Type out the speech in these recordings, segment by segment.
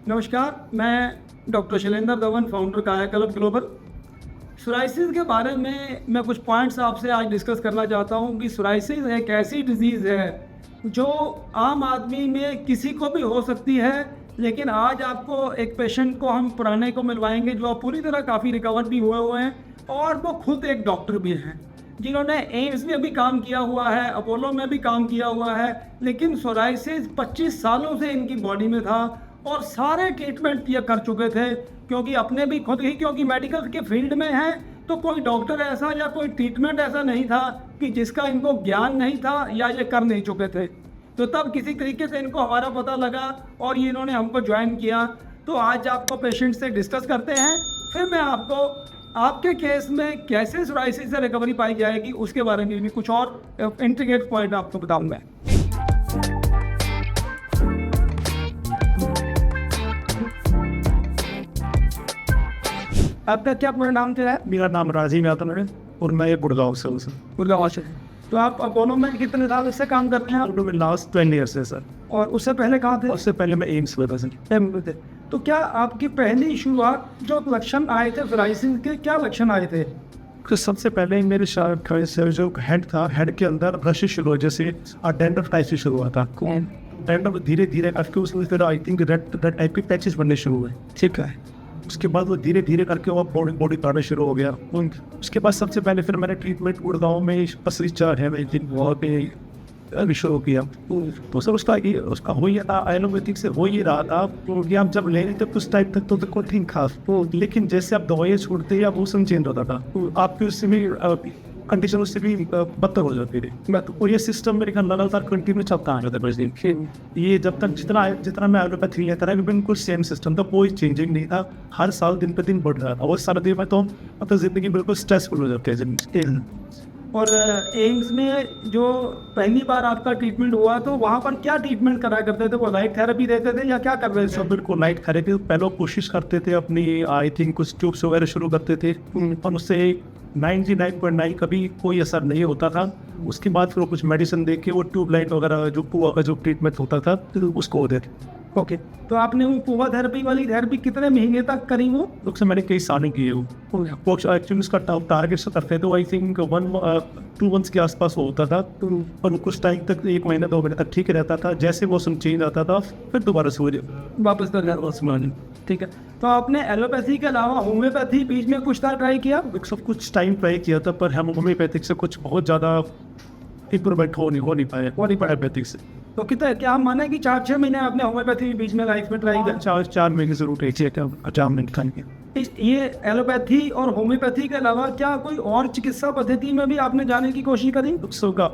नमस्कार, मैं doctor Shailendra Dhawan, founder कायाकल्प ग्लोबल। सोराइसिस के बारे में मैं कुछ पॉइंट्स आपसे आज डिस्कस करना चाहता हूँ कि सोराइसिस एक ऐसी डिज़ीज़ है जो आम आदमी में किसी को भी हो सकती है, लेकिन आज आपको एक पेशेंट को हम पुराने को मिलवाएंगे जो पूरी तरह काफ़ी रिकवर भी हुए हैं और वो खुद एक डॉक्टर भी हैं जिन्होंने एम्स में भी काम किया हुआ है, अपोलो में भी काम किया हुआ है, लेकिन सोराइसिस 25 सालों से इनकी बॉडी में था और सारे ट्रीटमेंट ये कर चुके थे क्योंकि अपने भी खुद ही क्योंकि मेडिकल के फील्ड में हैं तो कोई डॉक्टर ऐसा या कोई ट्रीटमेंट ऐसा नहीं था कि जिसका इनको ज्ञान नहीं था या ये कर नहीं चुके थे। तो तब किसी तरीके से इनको हमारा पता लगा और ये इन्होंने हमको ज्वाइन किया। तो आज आपको पेशेंट से डिस्कस करते हैं, फिर मैं आपको आपके केस में कैसे सोराइसिस से रिकवरी पाई जाएगी उसके बारे में भी कुछ और इंटीग्रेट पॉइंट आपको बताऊंगा। आपका क्या पूरा नाम है? मेरा नाम राजीव यादव है और मैं गुड़गांव से हूँ सर। गुड़गांव से। तो आप अपोलो में कितने साल से काम करते हैं? अपोलो में लास्ट 20 ईयर्स है सर। और उससे पहले कहाँ थे? उससे पहले मैं एम्स में था सर। एम्स थे। तो क्या आपकी पहली शुरुआत जो लक्षण आए थे सोराइसिस के, क्या लक्षण आए थे? तो सबसे पहले मेरे जो हेड था, हेड के अंदर रश शुरू हुआ, जैसे डेंड्रफ टाइप से शुरू हुआ था। डेंड्रफ धीरे धीरे करके उसमें फिर आई थिंक रेड टाइप के पैचेस बनने शुरू हुए। ठीक है। उसके बाद वो धीरे धीरे करके वो बॉडी काटना शुरू हो गया। उसके बाद सबसे पहले फिर मैंने ट्रीटमेंट गुड़गांव में पसरीचा है वहाँ पे शुरू किया। तो सर उसका हो ही था, एलोपैथिक से हो ही रहा था क्योंकि आप जब ले रहे थे कुछ टाइम तक तो कोई ठीक था, लेकिन जैसे आप दवाइयाँ छोड़ते या मौसम चेंज होता था तो आपकी उससे भी कंडीशन उससे भी बदतर हो जाती थी। और ये सिस्टम मेरे ख्याल लगातार कंटिन्यू चलता है ये जब तक जितना मैं एलोपैथी लेता रहा बिल्कुल सेम सिस्टम था, कोई चेंजिंग नहीं था। हर साल दिन पे दिन बढ़ रहा था और सर्दी में तो मतलब जिंदगी बिल्कुल स्ट्रेसफुल हो जाती है। और एम्स में जो पहली बार आपका ट्रीटमेंट हुआ तो वहाँ पर क्या ट्रीटमेंट करा करते थे? वो लाइट थेरेपी देते थे या क्या कर रहे थे? सब बिल्कुल लाइट थेरेपी पहले कोशिश करते थे अपनी, आई थिंक कुछ ट्यूब्स वगैरह शुरू करते थे और उससे 99.9 कभी कोई असर नहीं होता था। उसके बाद फिर वो कुछ मेडिसिन दे के वो ट्यूब लाइट वगैरह जो पुआ का जो ट्रीटमेंट होता था तो उसको देते। ओके। तो आपने वो पुआ थेरेपी वाली थेरेपी कितने महीने तक करी? वो उससे मैंने कई साल किए वो एक्चुअली उसका टारगेट से करते थे, तो आई थिंक 1-2 मंथ्स के आसपास वो होता था और कुछ टाइम तक 1 महीना 2 महीने तक ठीक रहता था। जैसे मौसम चेंज आता था फिर दोबारा से वापस कर। ठीक है। तो आपने एलोपैथी के अलावा होम्योपैथी बीच में कुछ ट्राई किया? सब कुछ टाइम ट्राई किया था पर हम होम्योपैथिक से कुछ बहुत ज़्यादा इम्प्रूवमेंट हो नहीं पाया एलोपैथिक से। तो कितना क्या हम माने कि 4-6 महीने आपने होम्योपैथी बीच में लाइफ में ट्राई किया? 4 महीने जरूर ट्राई किया, 4 महीने खाने। ये एलोपैथी और होम्योपैथी के अलावा क्या कोई और चिकित्सा पद्धति में भी आपने जाने की कोशिश करी?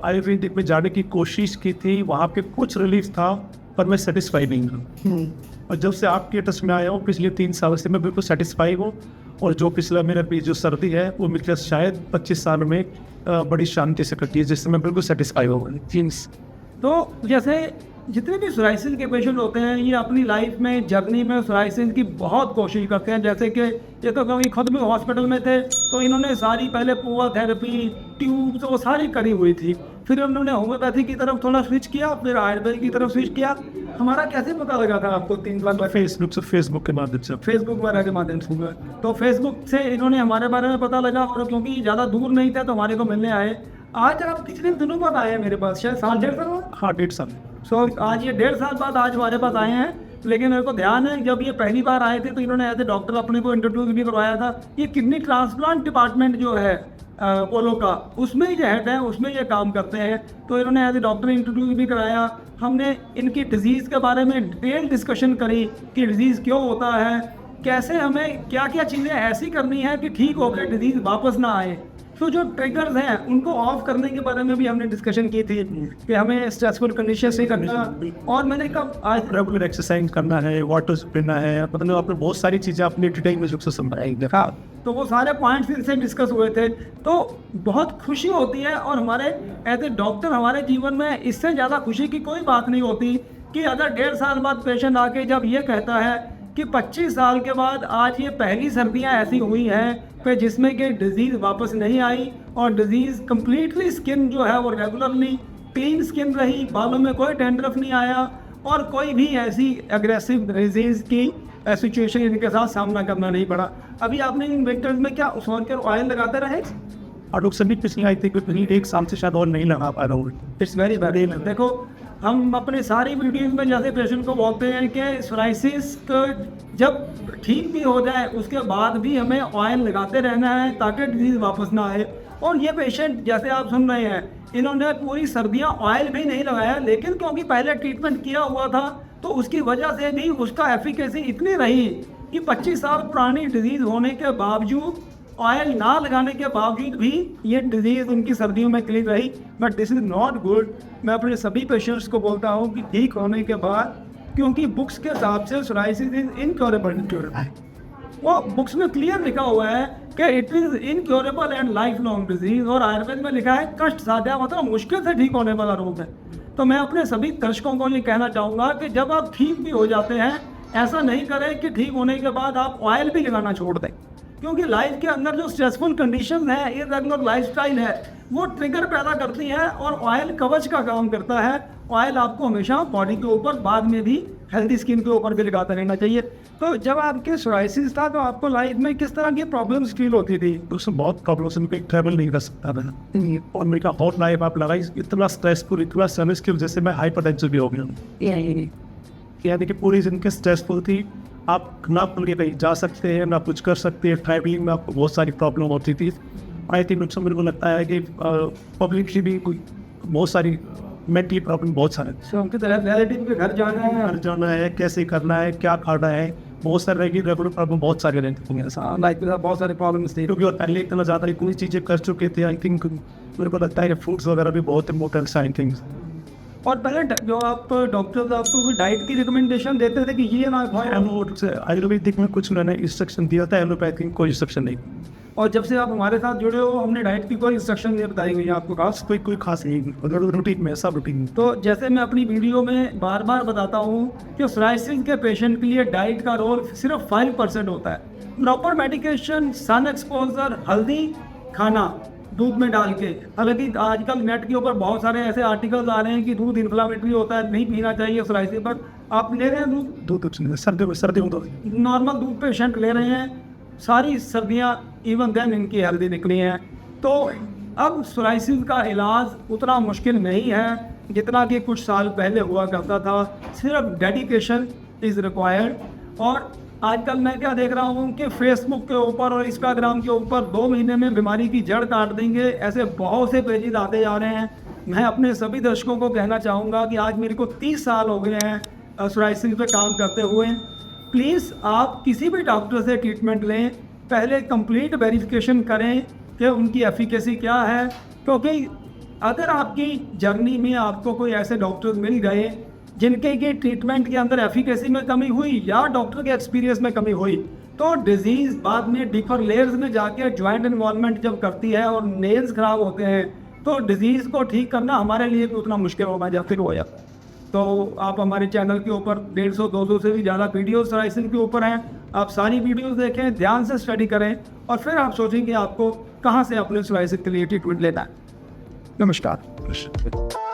आयुर्वेदिक में जाने की कोशिश की थी, वहाँ पे कुछ रिलीफ था पर मैं सेटिस्फाई नहीं हूँ। और जब से आपके टच में आया हूँ पिछले 3 साल से मैं बिल्कुल सेटिस्फाई हूँ। और जो पिछला मेरा जो सर्दी है वो मेरे शायद 25 साल में बड़ी शांति से कटी है, जिससे मैं बिल्कुल सेटिस्फाई हूँ। तो जैसे जितने भी सोराइसिस के पेशेंट होते हैं ये अपनी लाइफ में जर्नी में सोराइसिस की बहुत कोशिश करते हैं। जैसे कि ये तो कभी खुद भी हॉस्पिटल में थे तो इन्होंने सारी पहले पुआ थेरेपी ट्यूब्स वो सारी करी हुई थी, फिर उन्होंने होम्योपैथी की तरफ थोड़ा स्विच किया, फिर आयुर्वेद की तरफ स्विच किया। हमारा कैसे पता लगा था आपको? 3 साल बाद फेसबुक के माध्यम से। फेसबुक वगैरह के माध्यम से। तो फेसबुक से इन्होंने हमारे बारे में पता लगा और क्योंकि ज़्यादा दूर नहीं था तो हमारे को मिलने आए। आज आप पिछले दिनों बाद आए हैं मेरे पास, शायद 1.5 साल? हाँ 1.5 साल। आज ये 1.5 साल बाद आज हमारे पास आए हैं। लेकिन मेरे को ध्यान है जब ये पहली बार आए थे तो इन्होंने एज ए डॉक्टर अपने को इंट्रोड्यूस भी करवाया था। ये किडनी ट्रांसप्लांट डिपार्टमेंट जो है अपोलो का, उसमें जो हेड है उसमें ये काम करते हैं। तो इन्होंने एज ए डॉक्टर इंट्रोड्यूस भी कराया। हमने इनकी डिजीज़ के बारे में डिटेल डिस्कशन करी कि डिजीज़ क्यों होता है, कैसे हमें क्या क्या चीज़ें ऐसी करनी है कि ठीक होकर डिजीज़ वापस ना आए। तो जो ट्रिगर्स हैं उनको ऑफ करने के बारे में भी हमने डिस्कशन की थी कि हमें स्ट्रेसफुल कंडीशन से करना। और मैंने कब आज रेगुलर एक्सरसाइज करना है, वाटर पीना है, मतलब आपने बहुत सारी चीज़ें अपनी डिटेल में जो समझाएंगे। हाँ, तो वो सारे पॉइंट्स फिर से डिस्कस हुए थे। तो बहुत खुशी होती है और हमारे एज ए डॉक्टर हमारे जीवन में इससे ज़्यादा खुशी की कोई बात नहीं होती कि अगर 1.5 साल बाद पेशेंट आके जब ये कहता है कि 25 साल के बाद आज ये पहली सर्दियाँ ऐसी हुई हैं कि जिसमें कि डिज़ीज़ वापस नहीं आई और डिज़ीज़ कम्प्लीटली स्किन जो है वो रेगुलरली क्लीन स्किन रही, बालों में कोई डैंड्रफ नहीं आया और कोई भी ऐसी एग्रेसिव डिजीज़ की सिचुएशन इनके साथ सामना करना नहीं पड़ा। अभी आपने इन विंटर्स में क्या सोनकर ऑयल लगाते रहे? और लोग सभी पिछले आई थिंक एक साल से शायद और नहीं लगा पा रहा हूँ। It's very very. देखो हम अपने सारी वीडियोस में जैसे पेशेंट को बोलते हैं कि सोराइसिस को जब ठीक भी हो जाए उसके बाद भी हमें ऑयल लगाते रहना है ताकि डिजीज़ वापस ना आए। और ये पेशेंट जैसे आप सुन रहे हैं, इन्होंने पूरी सर्दियां ऑयल भी नहीं लगाया, लेकिन क्योंकि पहले ट्रीटमेंट किया हुआ था तो उसकी वजह से भी उसका एफिकेसी इतनी रही कि 25 साल पुरानी डिजीज़ होने के बावजूद, ऑयल ना लगाने के बावजूद भी ये डिजीज़ उनकी सर्दियों में क्लियर रही। But this is not good. मैं अपने सभी पेशेंट्स को बोलता हूँ कि ठीक होने के बाद, क्योंकि बुक्स के हिसाब से सोराइसिस इज इनक्योरेबल, वो बुक्स में क्लियर लिखा हुआ है कि it is incurable and life long disease, और आयुर्वेद में लिखा है कष्ट साध्य, मतलब मुश्किल से ठीक होने वाला रोग है। तो मैं अपने सभी दर्शकों को ये कहना चाहूँगा कि जब आप ठीक भी हो जाते हैं, ऐसा नहीं करें कि ठीक होने के बाद आप ऑयल भी लगाना छोड़ दें, क्योंकि लाइफ के अंदर जो स्ट्रेसफुल कंडीशन है, इर्रेगुलर लाइफस्टाइल है, वो ट्रिगर पैदा करती है और ऑयल कवच का काम करता है। ऑयल आपको हमेशा बॉडी के ऊपर, बाद में भी हेल्दी स्किन के ऊपर भी लगाता रहना चाहिए। तो जब आपके सोराइसिस था तो आपको लाइफ में किस तरह की प्रॉब्लम्स फील होती थी? उसमें बहुत प्रॉब्लम्स, मैं ट्रैवल नहीं कर सकता था और मेरा हॉट लाइफ आप लगाई इतना स्ट्रेसफुल, इतना सर्विस की वजह से मैं हाइपरटेंसिव भी हो गया। यानी कि पूरी जिंदगी स्ट्रेसफुल थी। आप ना खुल के कहीं जा सकते हैं, ना कुछ कर सकते हैं। ट्रैवलिंग में आपको बहुत सारी प्रॉब्लम होती थी। आई थिंक उससे मेरे को लगता है कि पब्लिक की भी कोई बहुत सारी मेंटली प्रॉब्लम बहुत सारे। उनकी तरह रिलेटिव के घर जाना है, कैसे करना है, क्या खाना है, बहुत सारे रेगुलर प्रॉब्लम बहुत सारे रहते हैं। लाइफ में बहुत सारे प्रॉब्लम्स थे, क्योंकि और पहले इतना ज़्यादा इतनी चीज़ें कर चुके थे। आई थिंक मेरे को लगता है फ्रूट्स वगैरह भी बहुत इंपॉर्टेंट आई थिंक। और पहले जो आप डॉक्टर्स आपको कोई डाइट की रिकमेंडेशन देते थे कि ये ना खाएं, आयुर्वेदिक में कुछ उन्होंने इंस्ट्रक्शन दिया था, एलोपैथिक में कोई इंस्ट्रक्शन नहीं। और जब से आप हमारे साथ जुड़े हो, हमने डाइट की कोई इंस्ट्रक्शन नहीं बताई हुई है आपको? खास कोई खास नहीं, रूटीन में सब रूटीन। तो जैसे मैं अपनी वीडियो में बार बार बताता हूँ कि सोराइसिस के पेशेंट के लिए डाइट का रोल सिर्फ 5% होता है। प्रॉपर मेडिकेशन, सन एक्सपोजर, हल्दी खाना दूध में डाल के। हालांकि आजकल नेट के ऊपर बहुत सारे ऐसे आर्टिकल्स आ रहे हैं कि दूध इन्फ्लामेटरी होता है, नहीं पीना चाहिए सोराइसिस पर। आप ले रहे हैं दूध सर्दी में तो नॉर्मल दूध पेशेंट ले रहे हैं, सारी सर्दियाँ इवन देन इनकी हेल्दी निकली हैं। तो अब सोराइसिस का इलाज उतना मुश्किल नहीं है जितना कि कुछ साल पहले हुआ करता था। सिर्फ डेडिकेशन इज़ रिक्वायर्ड। और आजकल मैं क्या देख रहा हूँ कि फेसबुक के ऊपर और इंस्टाग्राम के ऊपर 2 महीने में बीमारी की जड़ काट देंगे, ऐसे बहुत से पेजेस आते जा रहे हैं। मैं अपने सभी दर्शकों को कहना चाहूँगा कि आज मेरे को 30 साल हो गए हैं सोराइसिस पे काम करते हुए। प्लीज़ आप किसी भी डॉक्टर से ट्रीटमेंट लें, पहले कंप्लीट वेरिफिकेशन करें कि उनकी एफिकेसी क्या है, क्योंकि अगर आपकी जर्नी में आपको कोई ऐसे डॉक्टर मिल गए जिनके की ट्रीटमेंट के अंदर एफिकेसी में कमी हुई या डॉक्टर के एक्सपीरियंस में कमी हुई, तो डिजीज़ बाद में डीपर लेयर्स में जाके जॉइंट इन्वॉल्वमेंट जब करती है और नेल्स खराब होते हैं, तो डिजीज़ को ठीक करना हमारे लिए भी उतना मुश्किल होगा या फिर हो जाता। तो आप हमारे चैनल के ऊपर 150-200 से भी ज़्यादा वीडियोस सोराइसिस के ऊपर हैं। आप सारी वीडियोस देखें, ध्यान से स्टडी करें और फिर आप सोचें कि आपको कहाँ से अपने सोराइसिस के लिए ट्रीटमेंट लेना है। नमस्कार।